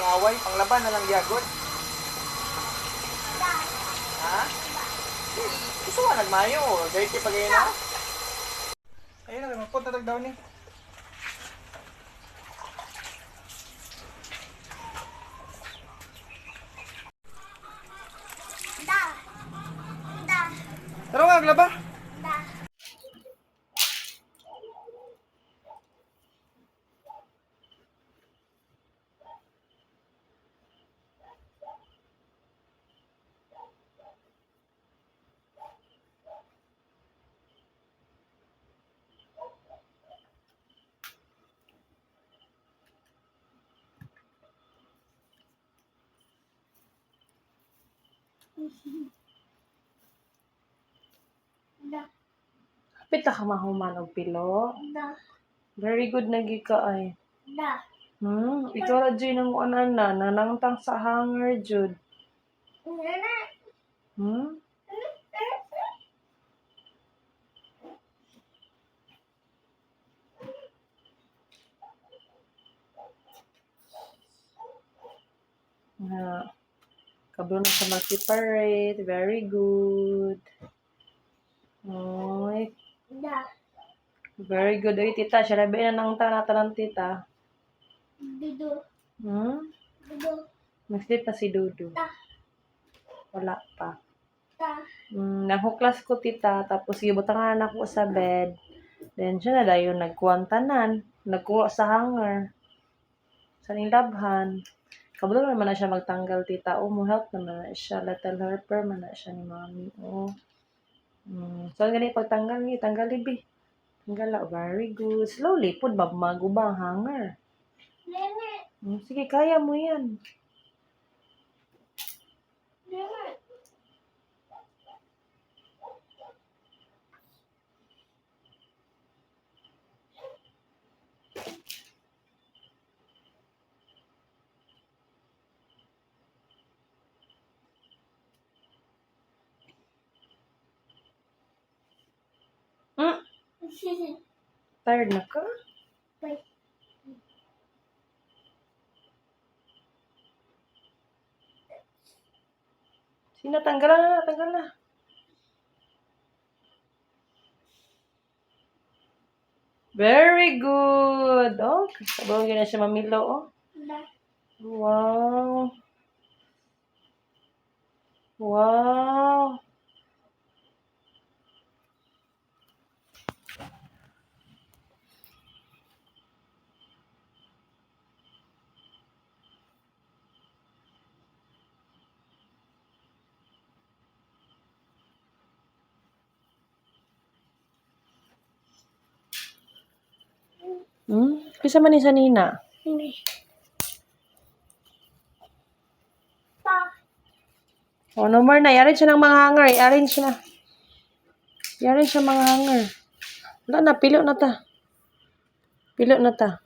pangaway, panglaban na lang gyagod. Ha? Gusto ka nagmayo, dirty pa kayo na? Ayun na, magpunta daw ni. Tara nga, glaba. Kapit ka mahuman og pilo. Very good nagi ka ay. Ikaw ra jud nang unan na nanangtang sa hanger jud. Kablo na sa mag-separate. Very good. Oy. Very good. Oy, tita. Siya labi na nang tanang tita. Dudu. Nag-sleep na si Dudu. Wala pa. Nahuklas ko tita. Tapos gibutangan ako sa bed. Then siya na dayon nagkuwantanan. Nagkuha sa hanger. Sa nilabhan. Kabalo naman na siya magtanggal tita. Mo help naman na siya. Little helper man na siya ni mami. So gani pagtanggal ni tanggal libi. Tanggal very good. Slowly pud magubang hanger. Sige, kaya mo yan. Tired na ka? Sino, tanggalan na, tanggal na. Very good. Oh, sabang na siya mamilo, oh. Wow. Wow. Kisa man ni sa nina? No more na. I-arrange siya ng mga hanger. I-arrange na. I-arrange siya mga hanger. Wala na. Pilo na ta. Pilo na ta.